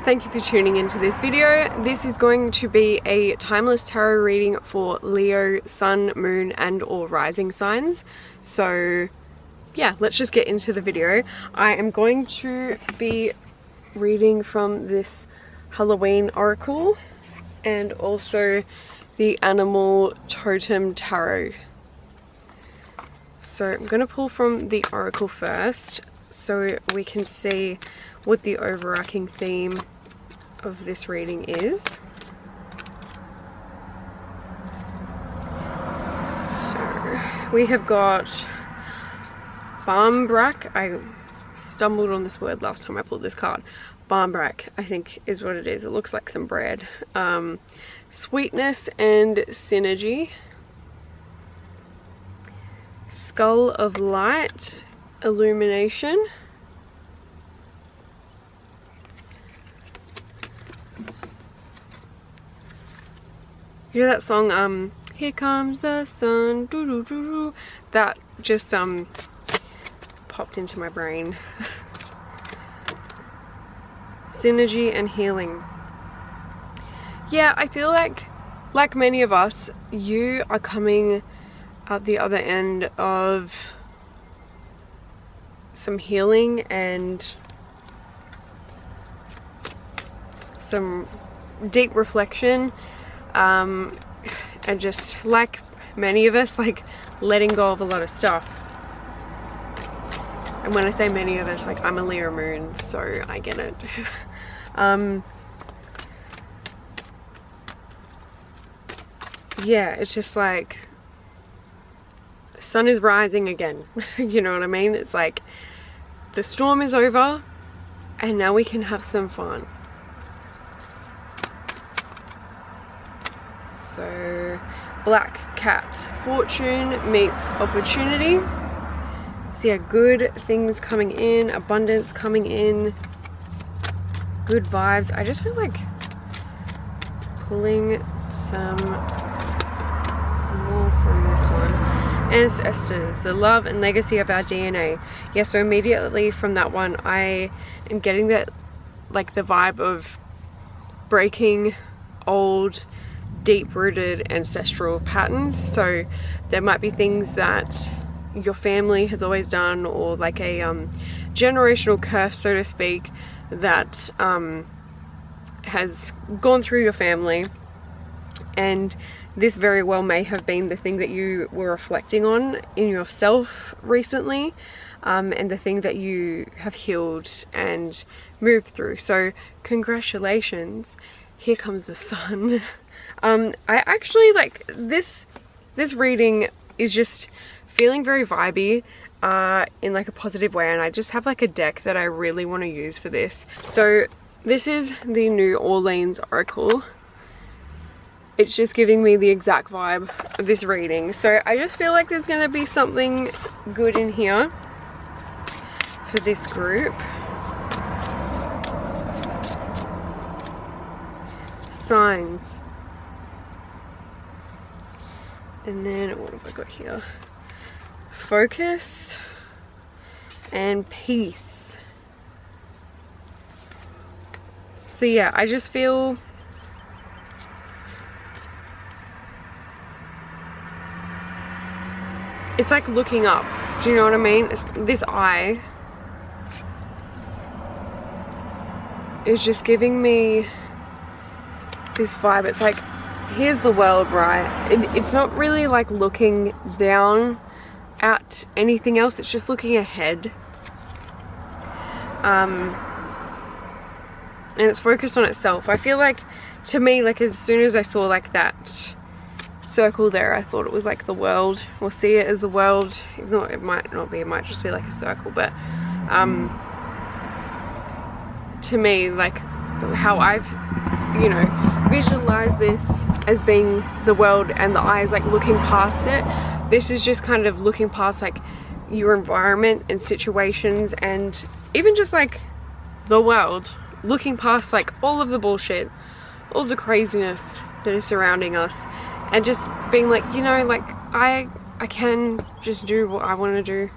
thank you for tuning into this video. This is going to be a timeless tarot reading for Leo, Sun, Moon and or rising signs. So yeah, let's just get into the video. I am going to be reading from this Halloween oracle and also the animal totem tarot. So I'm going to pull from the oracle first so we can see what the overarching theme of this reading is. So we have got Barmbrack. I stumbled on this word last time I pulled this card. Barmbrack, I think is what it is. It looks like some bread. Sweetness and synergy. Skull of light, illumination. You know that song, Here Comes the Sun, doo doo doo doo? That just popped into my brain. Synergy and healing. Yeah, I feel like many of us, you are coming at the other end of some healing and some deep reflection, and just like many of us, like letting go of a lot of stuff. And when I say many of us, like I'm a Leo moon, so I get it. Yeah, it's just like the sun is rising again. You know what I mean? It's like the storm is over and now we can have some fun. So Black Cat, fortune meets opportunity. So yeah, good things coming in, abundance coming in, good vibes. I just feel like pulling some more from this one. Ancestors, the love and legacy of our DNA. Yeah, so immediately from that one I am getting that, like the vibe of breaking old deep-rooted ancestral patterns. So there might be things that your family has always done, or like a generational curse, so to speak, that has gone through your family, and this very well may have been the thing that you were reflecting on in yourself recently, and the thing that you have healed and moved through. So congratulations, here comes the sun. I actually like this reading is just feeling very vibey in like a positive way, and I just have like a deck that I really want to use for this. So this is the New Orleans Oracle. It's just giving me the exact vibe of this reading. So I just feel like there's going to be something good in here for this group. Signs. And then what have I got here? Focus and peace. So yeah, I just feel it's like looking up. Do you know what I mean? It's, this eye is just giving me this vibe. It's like, here's the world, right? It's not really like looking down at anything else, it's just looking ahead. And it's focused on itself. I feel like, to me, like as soon as I saw like that circle there, I thought it was like the world, or see it as the world, even though it might not be, it might just be like a circle, but to me, like how I've, you know, visualized this as being the world, and the eyes like looking past it. This is just kind of looking past like your environment and situations, and even just like the world, looking past like all of the bullshit, all the craziness that is surrounding us, and just being like, you know, like I can just do what I want to do.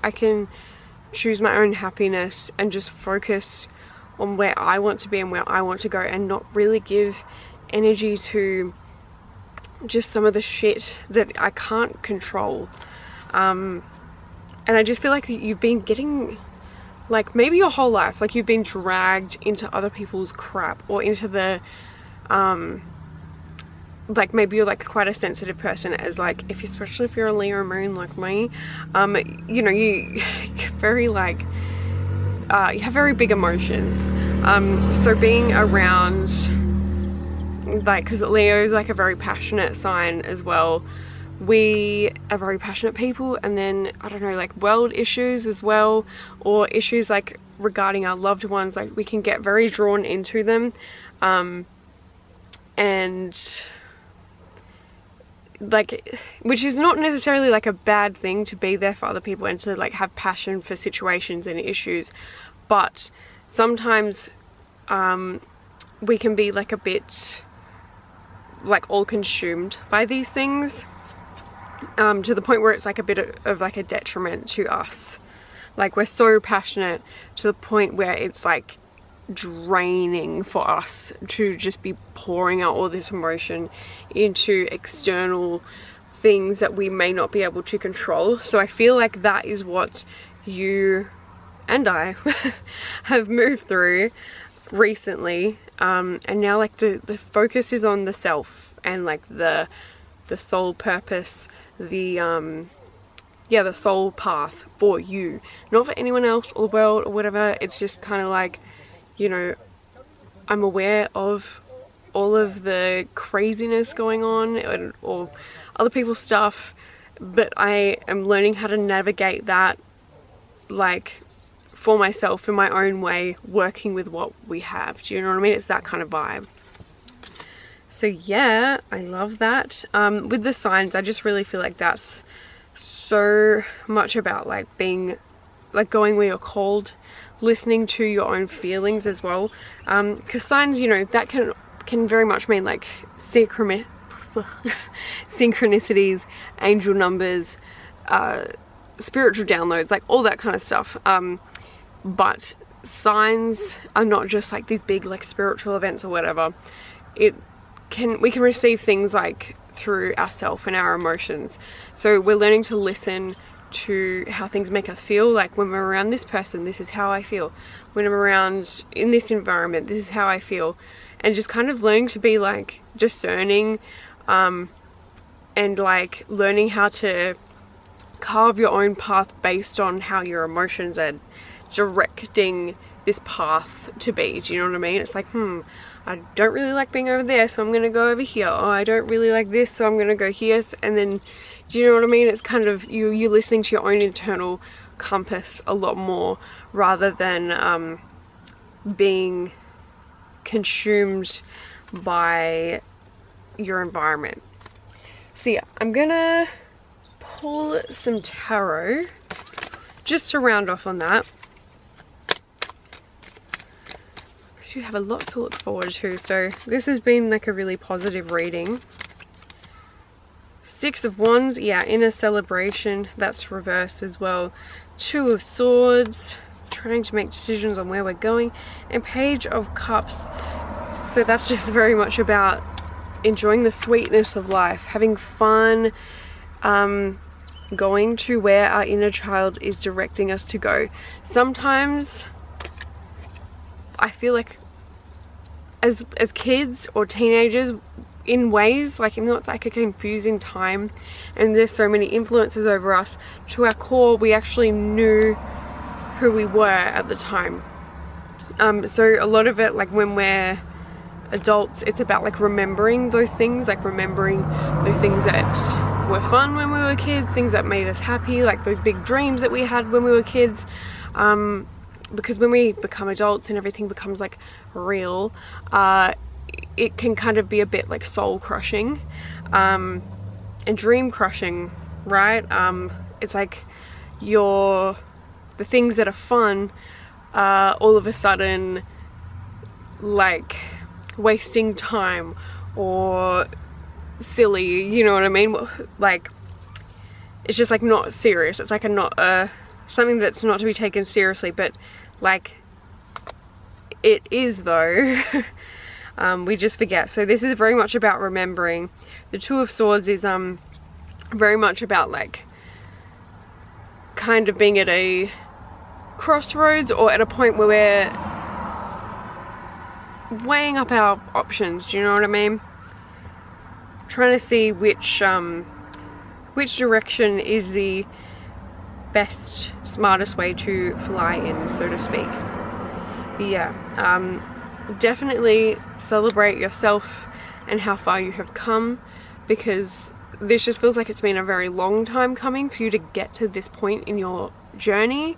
I can choose my own happiness and just focus on where I want to be and where I want to go, and not really give energy to just some of the shit that I can't control. And I just feel like you've been getting, like, maybe your whole life, like, you've been dragged into other people's crap, or into the like, maybe you're like quite a sensitive person, as like, especially if you're a Leo moon like me, you know, you're very like, you have very big emotions, so being around, like, because Leo is like a very passionate sign as well, we are very passionate people, and then I don't know, like world issues as well, or issues like regarding our loved ones, like we can get very drawn into them, and like, which is not necessarily like a bad thing to be there for other people and to like have passion for situations and issues, but sometimes we can be like a bit like all consumed by these things, to the point where it's like a bit of like a detriment to us. Like, we're so passionate to the point where it's like draining for us to just be pouring out all this emotion into external things that we may not be able to control. So I feel like that is what you and I have moved through recently, and now like the focus is on the self and like the soul purpose, the the soul path for you, not for anyone else or the world or whatever. It's just kind of like, you know, I'm aware of all of the craziness going on, or other people's stuff, but I am learning how to navigate that, like, for myself in my own way, working with what we have. Do you know what I mean? It's that kind of vibe. So yeah, I love that. With the signs, I just really feel like that's so much about like being, like, going where you're called, listening to your own feelings as well, because signs, you know, that can very much mean like synchronicities, angel numbers, spiritual downloads, like all that kind of stuff, but signs are not just like these big like spiritual events or whatever. We can receive things like through ourselves and our emotions. So we're learning to listen to how things make us feel. Like, when we're around this person, this is how I feel. When I'm around in this environment, this is how I feel. And just kind of learning to be like discerning, and like learning how to carve your own path based on how your emotions are directing this path to be. Do you know what I mean? It's like, I don't really like being over there, so I'm gonna go over here. Oh, I don't really like this, so I'm gonna go here. And then, do you know what I mean? It's kind of you listening to your own internal compass a lot more, rather than being consumed by your environment. So yeah, I'm gonna pull some tarot just to round off on that. You have a lot to look forward to. So this has been like a really positive reading. Six of Wands, yeah, inner celebration, that's reversed as well. Two of Swords, trying to make decisions on where we're going, and Page of Cups. So that's just very much about enjoying the sweetness of life, having fun, going to where our inner child is directing us to go. Sometimes I feel like as kids or teenagers, in ways, like, even though it's like a confusing time and there's so many influences over us, to our core we actually knew who we were at the time. So a lot of it, like when we're adults, it's about like remembering those things, like remembering those things that were fun when we were kids, things that made us happy, like those big dreams that we had when we were kids. Because when we become adults and everything becomes like real, it can kind of be a bit like soul crushing, and dream crushing, right? It's like the things that are fun, all of a sudden like wasting time or silly, you know what I mean? Like, it's just like not serious. It's like something that's not to be taken seriously, but like it is though. We just forget. So this is very much about remembering. The Two of Swords is very much about like kind of being at a crossroads, or at a point where we're weighing up our options. Do you know what I mean? Trying to see which direction is the best, smartest way to fly in, so to speak. But yeah, definitely celebrate yourself and how far you have come, because this just feels like it's been a very long time coming for you to get to this point in your journey.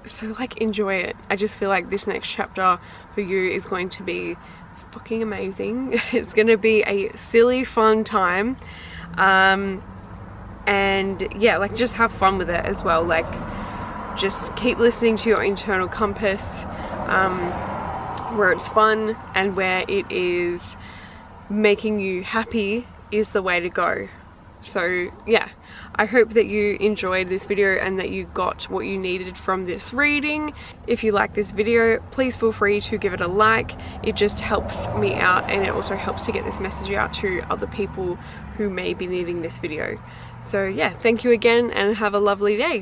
So like, enjoy it. I just feel like this next chapter for you is going to be fucking amazing. It's going to be a silly fun time, and yeah, like just have fun with it as well. Like just keep listening to your internal compass, where it's fun and where it is making you happy is the way to go. So yeah, I hope that you enjoyed this video and that you got what you needed from this reading. If you like this video, please feel free to give it a like. It just helps me out, and it also helps to get this message out to other people who may be needing this video. So yeah, thank you again and have a lovely day.